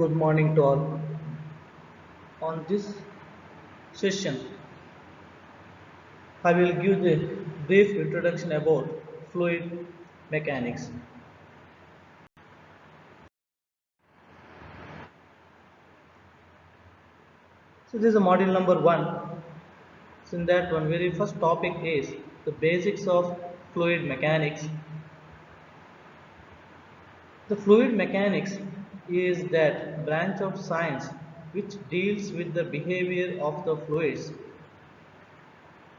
Good morning to all. On this session, I will give the brief introduction about fluid mechanics. So this is a module number one. So in that one, very first topic is the basics of fluid mechanics. The fluid mechanics is that branch of science which deals with the behavior of the fluids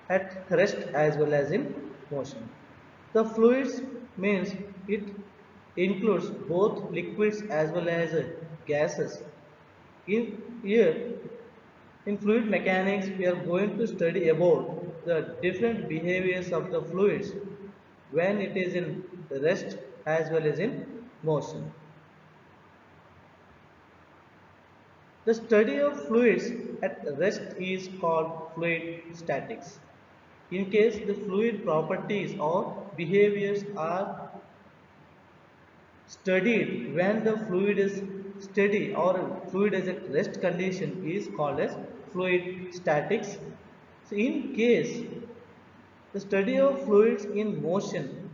at rest as well as in motion. The fluids means it includes both liquids as well as gases. Here, in fluid mechanics, we are going to study about the different behaviors of the fluids when it is in rest as well as in motion. The study of fluids at rest is called fluid statics. In case the fluid properties or behaviors are studied when the fluid is steady or fluid is at rest condition is called as fluid statics. So in case the study of fluids in motion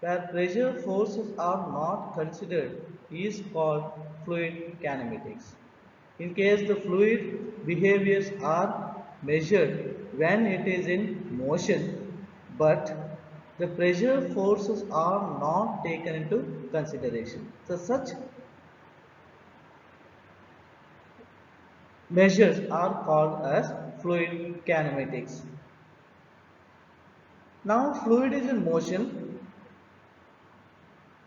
where pressure forces are not considered is called fluid kinematics. In case the fluid behaviors are measured when it is in motion, but the pressure forces are not taken into consideration. So such measures are called as fluid kinematics. Now fluid is in motion.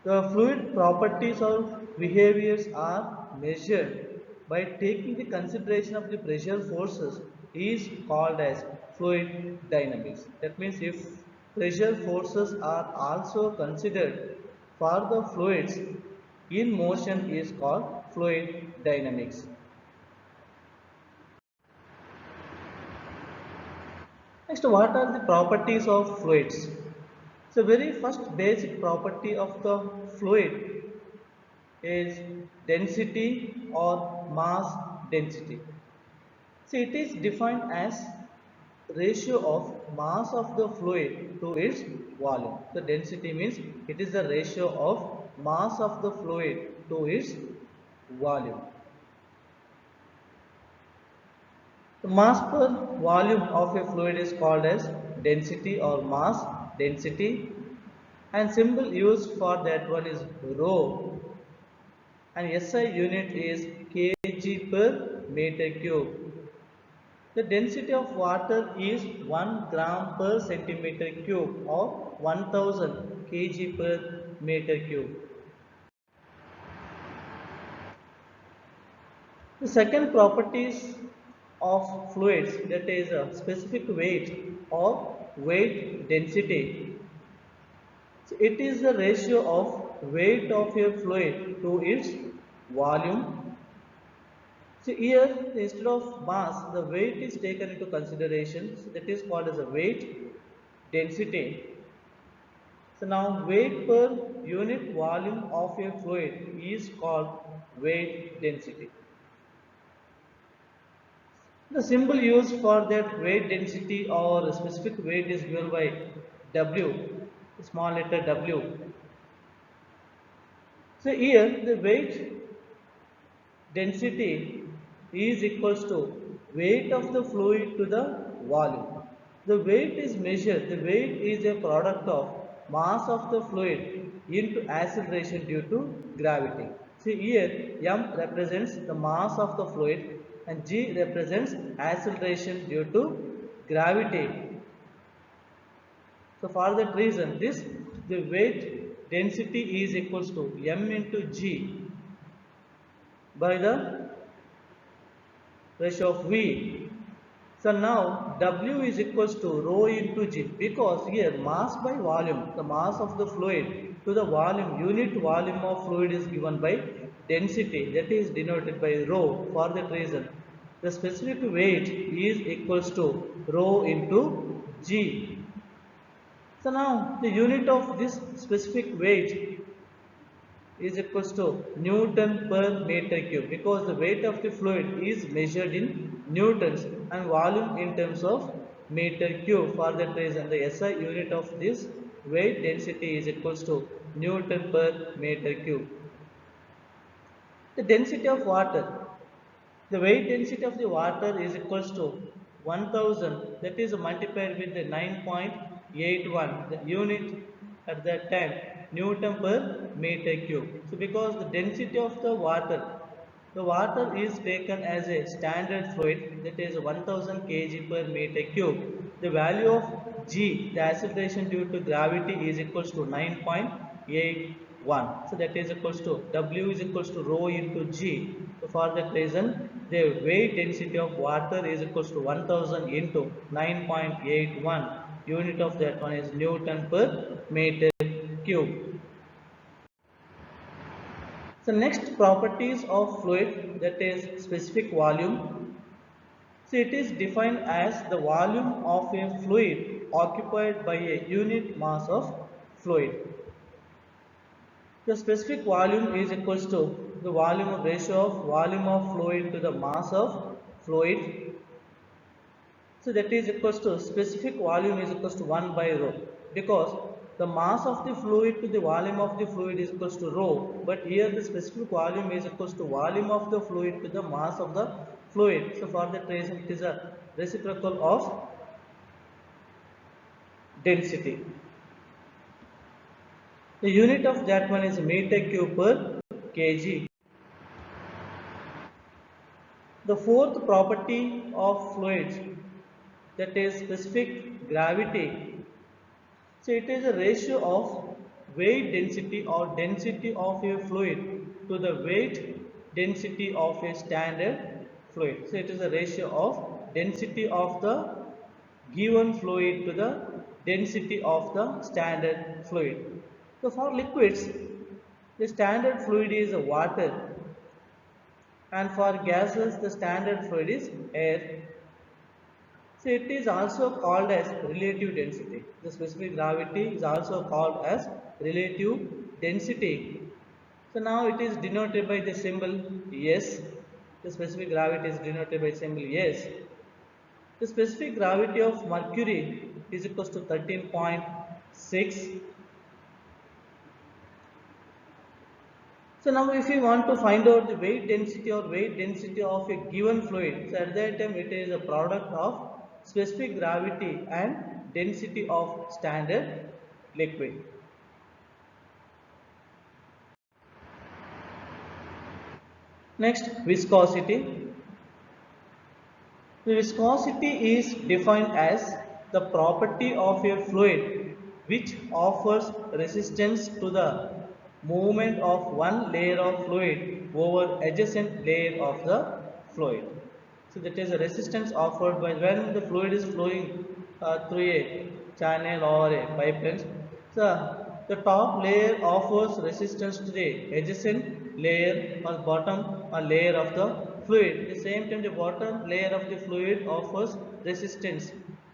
The fluid properties or behaviors are measured by taking the consideration of the pressure forces is called as fluid dynamics. That means if pressure forces are also considered for the fluids in motion is called fluid dynamics. Next, what are the properties of fluids? So very first basic property of the fluid is density or mass density. So it is defined as ratio of mass of the fluid to its volume. So density means it is the ratio of mass of the fluid to its volume. The mass per volume of a fluid is called as density or mass density, and symbol used for that one is rho, and SI unit is kg per meter cube. The density of water is 1 gram per centimeter cube or 1000 kg per meter cube. The second properties of fluids, that is a specific weight or weight density. So it is the ratio of weight of a fluid to its volume. So here instead of mass, the weight is taken into consideration. So that is called as a weight density. So now weight per unit volume of a fluid is called weight density. The symbol used for that weight density or specific weight is given by W, small letter W. So here the weight density is equals to weight of the fluid to the volume. The weight is measured. The weight is a product of mass of the fluid into acceleration due to gravity. See here, m represents the mass of the fluid and g represents acceleration due to gravity. So for that reason, the weight density is equals to m into g by the ratio of V. So now W is equals to rho into G, because here mass by volume, the mass of the fluid to the volume, unit volume of fluid is given by density, that is denoted by rho. For that reason, the specific weight is equals to rho into G. So now the unit of this specific weight is equals to Newton per meter cube, because the weight of the fluid is measured in newtons and volume in terms of meter cube. For that reason, the SI unit of this weight density is equals to Newton per meter cube. The density of water. The weight density of the water is equals to 1000, that is multiplied with the 9.81, the unit at that time, Newton per meter cube. So because the density of the water is taken as a standard fluid, that is 1000 kg per meter cube. The value of G, the acceleration due to gravity, is equals to 9.81. So that is equals to W is equals to rho into G. So for that reason, the weight density of water is equals to 1000 into 9.81. Unit of that one is Newton per meter cube. So next, properties of fluid, that is specific volume. So it is defined as the volume of a fluid occupied by a unit mass of fluid. The specific volume is equals to the volume of ratio of volume of fluid to the mass of fluid. So that is equals to specific volume is equals to 1 by rho, because the mass of the fluid to the volume of the fluid is equals to rho, but here the specific volume is equals to volume of the fluid to the mass of the fluid. So for that reason, it is a reciprocal of density. The unit of that one is meter cube per kg. The fourth property of fluids, that is specific gravity. So it is a ratio of weight density or density of a fluid to the weight density of a standard fluid. So it is a ratio of density of the given fluid to the density of the standard fluid. So for liquids, the standard fluid is water, and for gases the standard fluid is air. So it is also called as relative density. The specific gravity is also called as relative density. So now it is denoted by the symbol S. The specific gravity is denoted by symbol S. The specific gravity of mercury is equals to 13.6. So now if you want to find out the weight density or weight density of a given fluid, so at that time it is a product of specific gravity and density of standard liquid. Next, viscosity. The viscosity is defined as the property of a fluid which offers resistance to the movement of one layer of fluid over adjacent layer of the fluid. So that is a resistance offered by when the fluid is flowing through a channel or a pipeline. So the top layer offers resistance to the adjacent layer or bottom layer of the fluid. At the same time, the bottom layer of the fluid offers resistance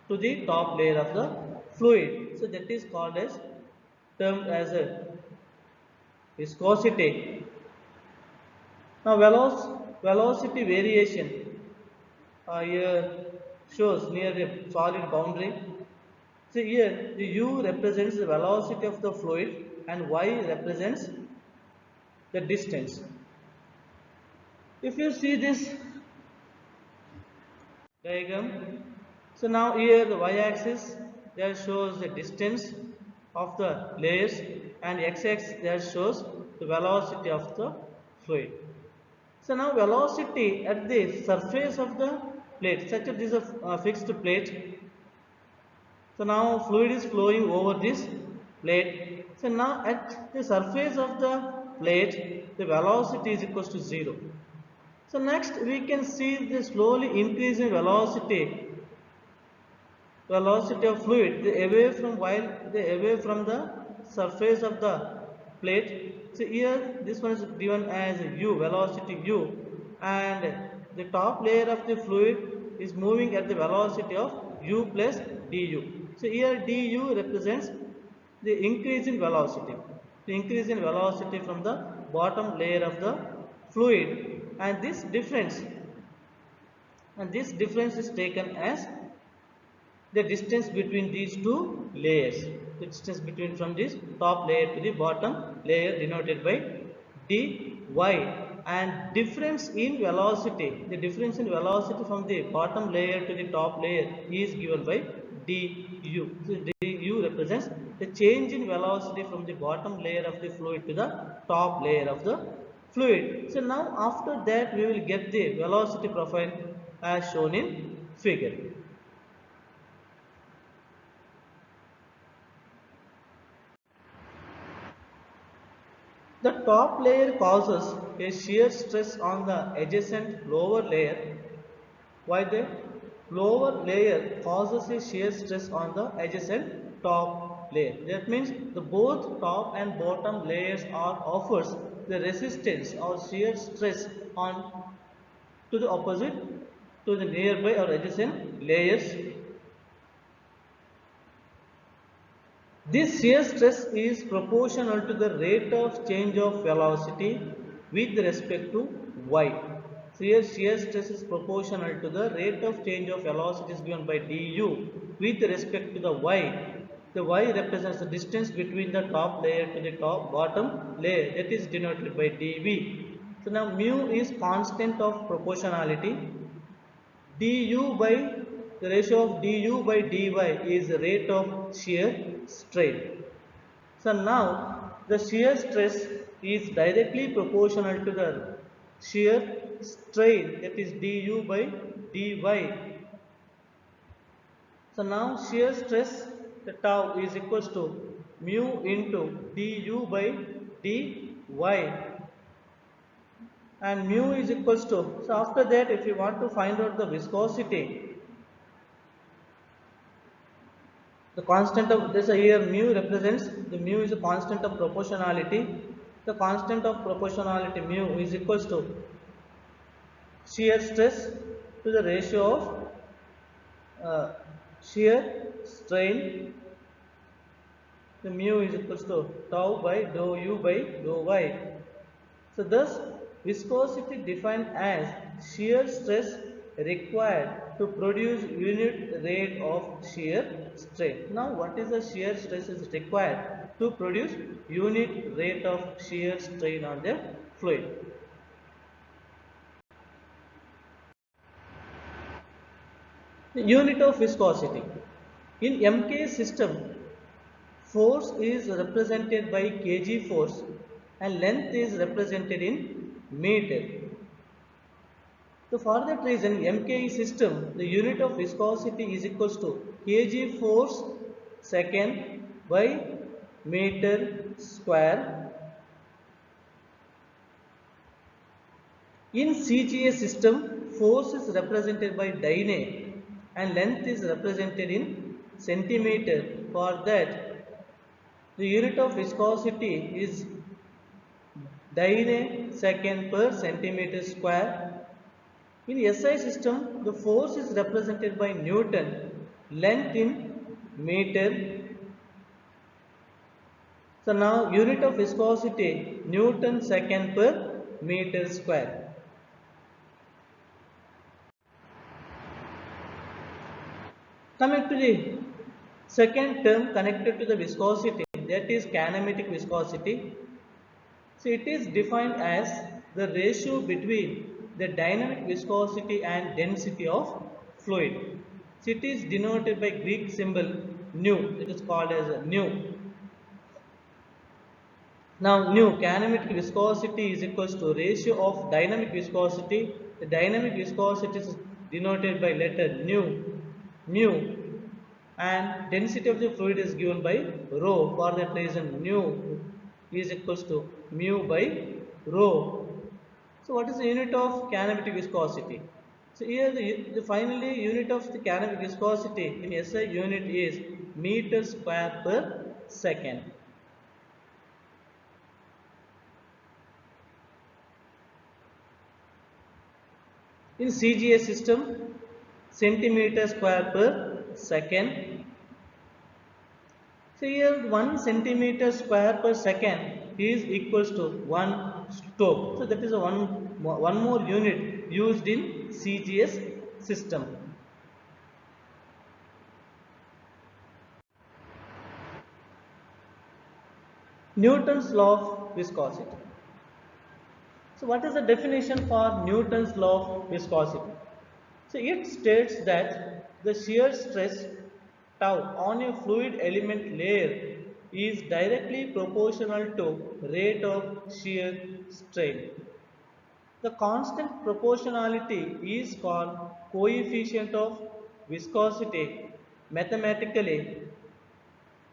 to the top layer of the fluid. So that is called as termed as a viscosity. Now velocity variation here shows near the solid boundary. So here the u represents the velocity of the fluid and y represents the distance. If you see this diagram, So now here the y-axis there shows the distance of the layers and x-axis there shows the velocity of the fluid. So now velocity at the surface of the plate, such as this is a fixed plate. So now fluid is flowing over this plate. So now at the surface of the plate, the velocity is equal to 0. So next we can see the slowly increasing velocity of fluid away from while away from the surface of the plate. So here this one is given as u, velocity u, and the top layer of the fluid is moving at the velocity of u plus du. So here du represents the increase in velocity, from the bottom layer of the fluid, and this difference is taken as the distance between these two layers, the distance between from this top layer to the bottom layer denoted by dy, and difference in velocity, the difference in velocity from the bottom layer to the top layer is given by du. So du represents the change in velocity from the bottom layer of the fluid to the top layer of the fluid. So now after that we will get the velocity profile as shown in figure. The top layer causes a shear stress on the adjacent lower layer, while the lower layer causes a shear stress on the adjacent top layer. That means the both top and bottom layers are offers the resistance or shear stress on to the opposite to the nearby or adjacent layers. This shear stress is proportional to the rate of change of velocity with respect to y. So here shear stress is proportional to the rate of change of velocity is given by du with respect to the y. The y represents the distance between the top layer to the bottom layer, that is denoted by dv. So now mu is constant of proportionality. Du by the ratio of du by dy is the rate of shear strain. So now the shear stress is directly proportional to the shear strain, that is du by dy. So now shear stress, the tau is equals to mu into du by dy, and mu is equals to, so after that if you want to find out the viscosity, the constant of this here mu represents, the mu is a constant of proportionality. The constant of proportionality mu is equals to shear stress to the ratio of shear strain. The mu is equals to tau by dou u by dou y. So thus viscosity defined as shear stress required to produce unit rate of shear strain. Now what is the shear stress is required to produce unit rate of shear strain on the fluid? The unit of viscosity. In MK system, force is represented by kg force and length is represented in meter. So for that reason, MKE system, the unit of viscosity is equals to kg force second by meter square. In CGA system, force is represented by dyne and length is represented in centimeter. For that, the unit of viscosity is dyne second per centimeter square. In SI system, the force is represented by Newton, length in meter. So now unit of viscosity Newton second per meter square. Coming to the second term connected to the viscosity, that is kinematic viscosity. So it is defined as the ratio between the dynamic viscosity and density of fluid. It is denoted by Greek symbol nu. It is called as nu. Now, nu kinematic viscosity is equals to ratio of dynamic viscosity. The dynamic viscosity is denoted by letter mu, and density of the fluid is given by rho. For that reason, nu is equals to mu by rho. So, what is the unit of kinematic viscosity? So, here the finally unit of the kinematic viscosity in SI unit is meter square per second. In CGS system, centimeter square per second. So here 1 centimeter square per second is equals to 1 stoke. So that is a one more unit used in CGS system. Newton's law of viscosity. So what is the definition for Newton's law of viscosity? So it states that the shear stress tau on a fluid element layer is directly proportional to rate of shear strain. The constant proportionality is called coefficient of viscosity. Mathematically,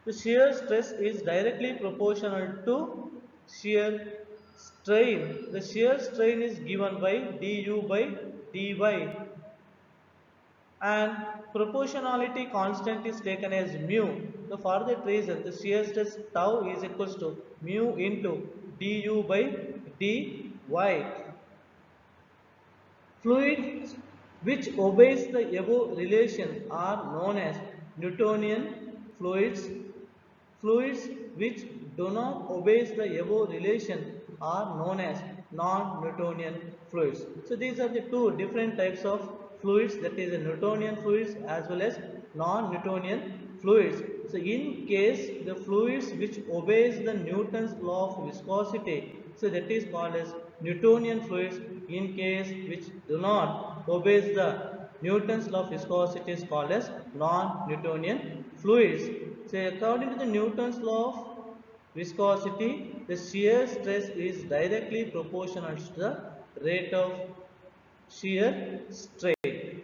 the shear stress is directly proportional to shear strain. The shear strain is given by du by dy, and proportionality constant is taken as mu. So for that reason, the shear stress tau is equals to mu into du by dy. Fluids which obeys the above relation are known as Newtonian fluids. Fluids which do not obey the above relation are known as non-Newtonian fluids. So these are the two different types of fluids, that is the Newtonian fluids as well as non-Newtonian fluids. So in case the fluids which obeys the Newton's law of viscosity, so that is called as Newtonian fluids. In case which do not obeys the Newton's law of viscosity is called as non-Newtonian fluids. So according to the Newton's law of viscosity, the shear stress is directly proportional to the rate of shear strain.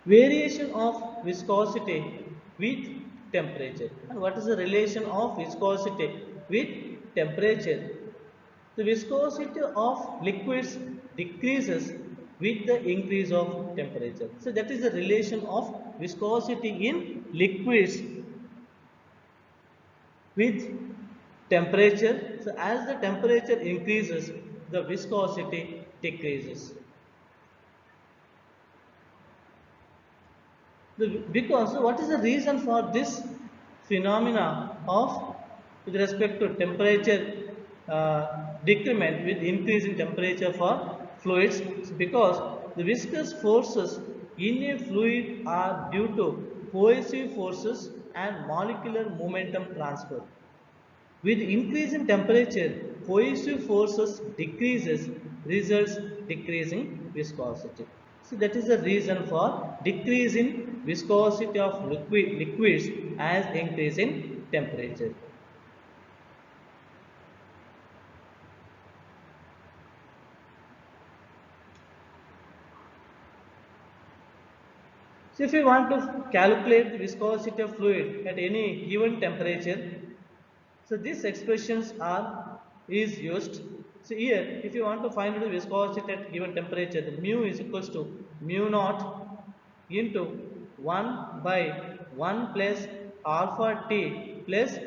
Variation of viscosity with temperature. And what is the relation of viscosity with temperature? The viscosity of liquids decreases with the increase of temperature. So that is the relation of viscosity in liquids with temperature. So as the temperature increases, the viscosity decreases. Because what is the reason for this phenomena of with respect to temperature decrement with increase in temperature for fluids? Because the viscous forces in a fluid are due to cohesive forces and molecular momentum transfer. With increase in temperature, cohesive forces decreases, results decreasing viscosity. So that is the reason for decrease in viscosity of liquids as increase in temperature. So if you want to calculate the viscosity of fluid at any given temperature, so these expressions are is used. So here, if you want to find the viscosity at given temperature, the mu is equals to mu naught into 1 by 1 plus alpha t plus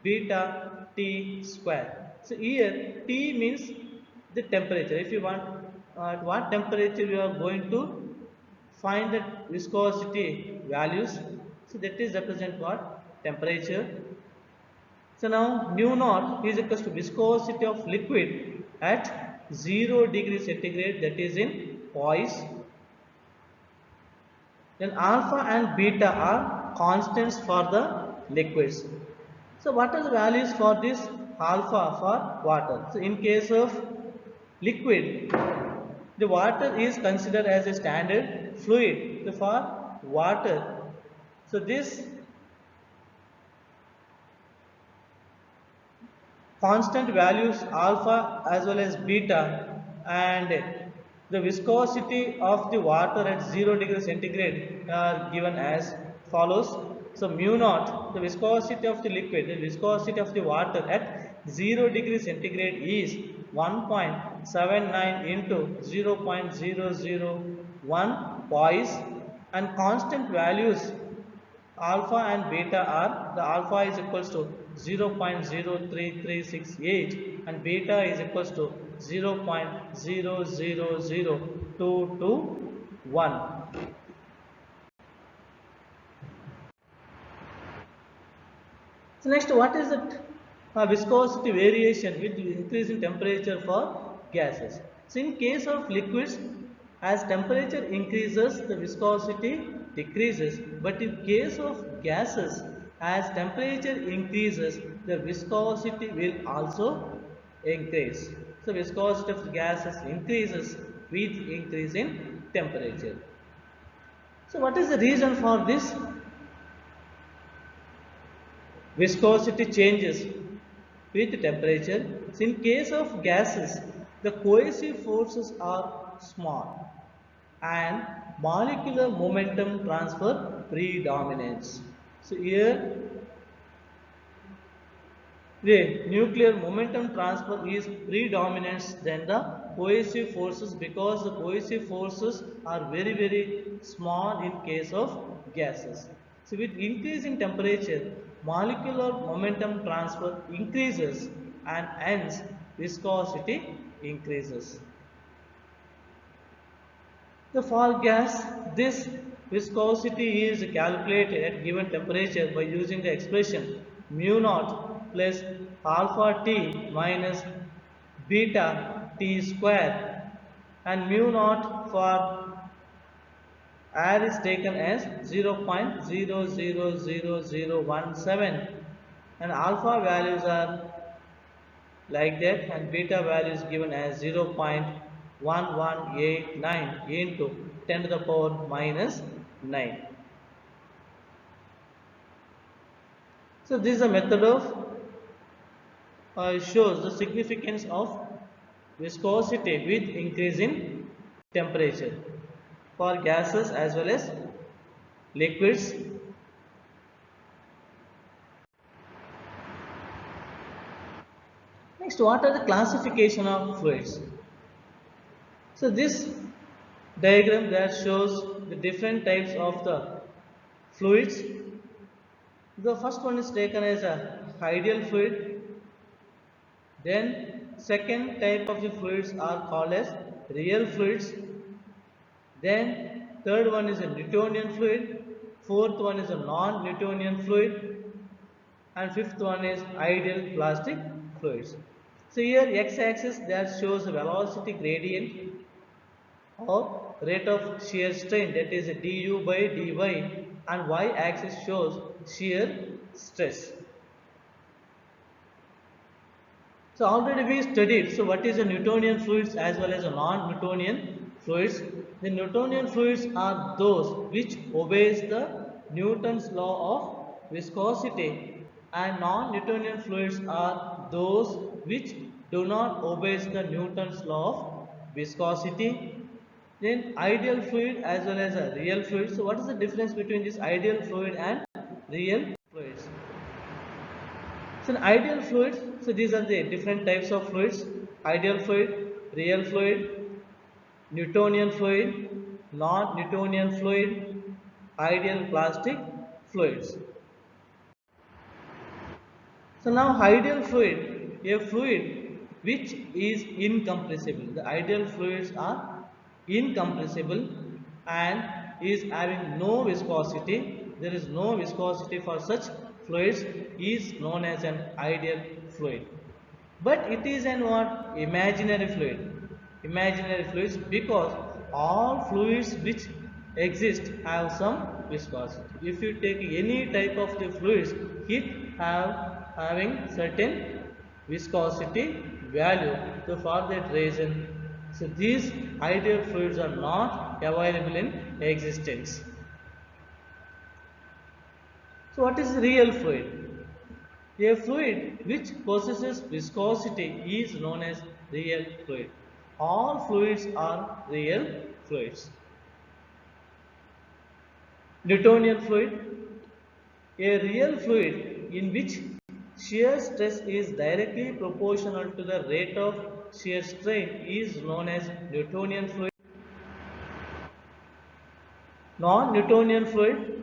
beta t square. So here T means the temperature. If you want at what temperature you are going to find the viscosity values, so that is represent what temperature. So now mu naught is equals to viscosity of liquid at 0 degree centigrade, that is in poise. Then alpha and beta are constants for the liquids. So what are the values for this alpha for water? So in case of liquid, The water is considered as a standard fluid for water. So this constant values alpha as well as beta, and the viscosity of the water at 0 degree centigrade are given as follows. So mu naught, the viscosity of the liquid, the viscosity of the water at 0 degree centigrade is 1.79 into 0.001 poise, and constant values alpha and beta are, the alpha is equals to 0.03368 and beta is equals to 0.000221. So next, what is the viscosity variation with increase in temperature for gases? So in case of liquids, as temperature increases, the viscosity decreases. But in case of gases, as temperature increases, the viscosity will also increase. So viscosity of gases increases with increase in temperature. So what is the reason for this? Viscosity changes with temperature. So in case of gases, the cohesive forces are small and molecular momentum transfer predominates. So here the nuclear momentum transfer is predominates than the cohesive forces, because the cohesive forces are very small in case of gases. So with increase in temperature, molecular momentum transfer increases and hence viscosity increases. The for gas, this viscosity is calculated at given temperature by using the expression mu naught plus alpha T minus beta T square, and mu naught for air is taken as 0.000017, and alpha values are like that, and beta value is given as 0.1189 into 10 to the power minus 9. So this is a method of shows the significance of viscosity with increase in temperature for gases as well as liquids. Next, what are the classification of fluids? So this diagram that shows the different types of the fluids. The first one is taken as a ideal fluid. Then second type of the fluids are called as real fluids. Then third one is a Newtonian fluid. Fourth one is a non-Newtonian fluid. And fifth one is ideal plastic fluids. So here x-axis that shows the velocity gradient or rate of shear strain, that is du by dy, and y-axis shows shear stress. So already we studied, so what is the Newtonian fluids as well as the non-Newtonian fluids. The Newtonian fluids are those which obeys the Newton's law of viscosity, and non-Newtonian fluids are those which do not obey the Newton's law of viscosity. Then ideal fluid as well as a real fluid. So what is the difference between this ideal fluid and real fluids? So in ideal fluids, so these are the different types of fluids: ideal fluid, real fluid, Newtonian fluid, non-Newtonian fluid, ideal plastic fluids. So now ideal fluid, a fluid which is incompressible. The ideal fluids are incompressible and is having no viscosity. There is no viscosity for such fluids, is known as an ideal fluid. But it is an what? Imaginary fluid. Imaginary fluids, because all fluids which exist have some viscosity. If you take any type of the fluids, it having certain viscosity value. So for that reason, So these ideal fluids are not available in existence. So what is real fluid? A fluid which possesses viscosity is known as real fluid. All fluids are real fluids. Newtonian fluid, a real fluid in which shear stress is directly proportional to the rate of shear strain is known as Newtonian fluid. Non-Newtonian fluid,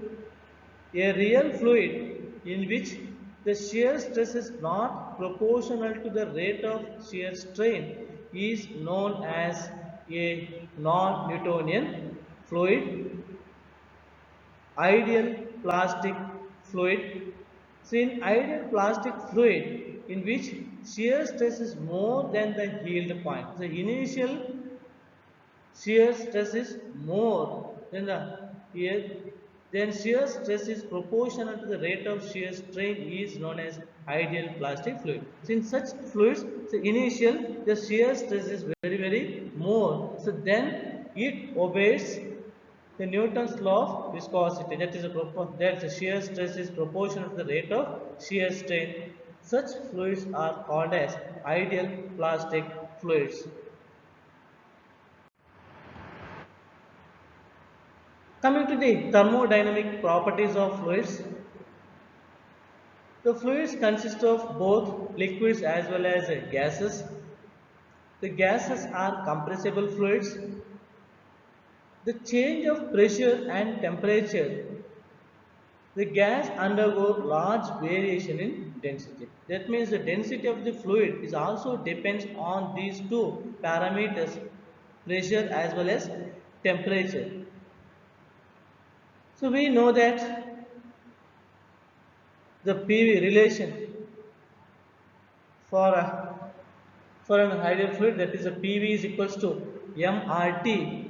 a real fluid in which the shear stress is not proportional to the rate of shear strain is known as a non-Newtonian fluid. Ideal plastic fluid. So in ideal plastic fluid in which shear stress is more than the yield point. The initial shear stress is more than the here then shear stress is proportional to the rate of shear strain is known as ideal plastic fluid. So in such fluids, so initial the shear stress is very more. So then it obeys the Newton's law of viscosity. That is that the shear stress is proportional to the rate of shear strain. Such fluids are called as ideal plastic fluids. Coming to the thermodynamic properties of fluids, the fluids consist of both liquids as well as gases. The gases are compressible fluids. The change of pressure and temperature, the gas undergo large variation in density. That means the density of the fluid is also depends on these two parameters, pressure as well as temperature. So we know that the PV relation for for an ideal fluid, that is a PV is equals to mRT.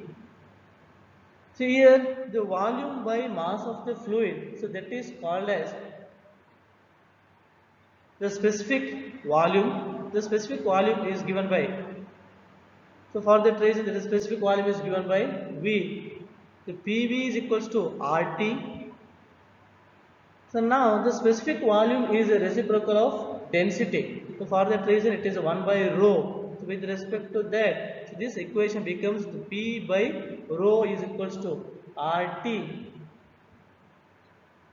So here the volume by mass of the fluid, so that is called as the specific volume. The specific volume is given by, so for that reason the specific volume is given by V. The PV is equals to RT. So now the specific volume is a reciprocal of density. So for that reason it is 1 by rho. So with respect to that, so this equation becomes the P by rho is equals to RT.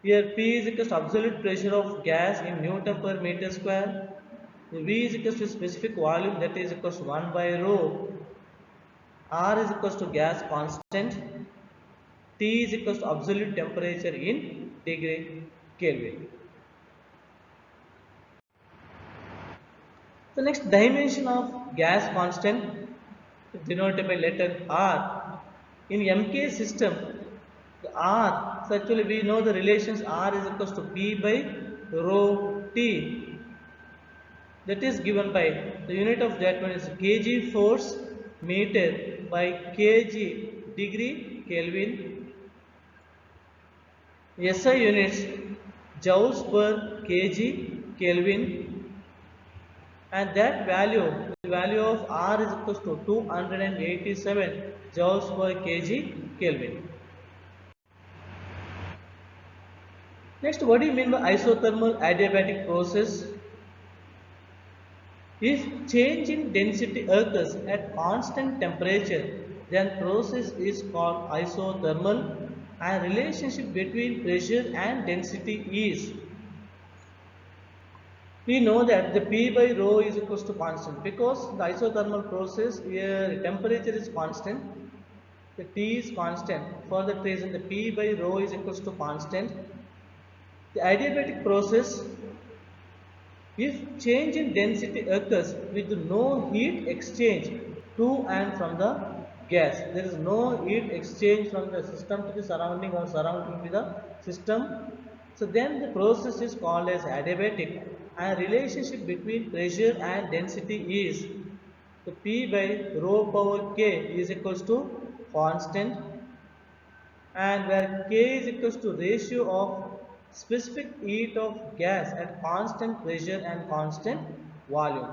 Here P is equals to absolute pressure of gas in Newton per meter square. V is equals to specific volume, that is equals to 1 by rho. R is equals to gas constant. T is equals to absolute temperature in degree Kelvin. The next dimension of gas constant denoted by letter R. In MK system, the R, so actually we know the relations R is equals to P by rho T. That is given by the unit of that one is kg force meter by kg degree Kelvin. SI units joules per kg Kelvin, and that value, the value of R is equals to 287 joules per kg Kelvin. Next, what do you mean by isothermal adiabatic process? If change in density occurs at constant temperature, then process is called isothermal, and relationship between pressure and density is, we know that the P by rho is equals to constant because the isothermal process here temperature is constant, the T is constant. For that reason the P by rho is equals to constant. The adiabatic process, if change in density occurs with no heat exchange to and from the gas, there is no heat exchange from the system to the surrounding or surrounding to the system. So then the process is called as adiabatic, and relationship between pressure and density is the P by rho power K is equals to constant, and where K is equals to ratio of specific heat of gas at constant pressure and constant volume.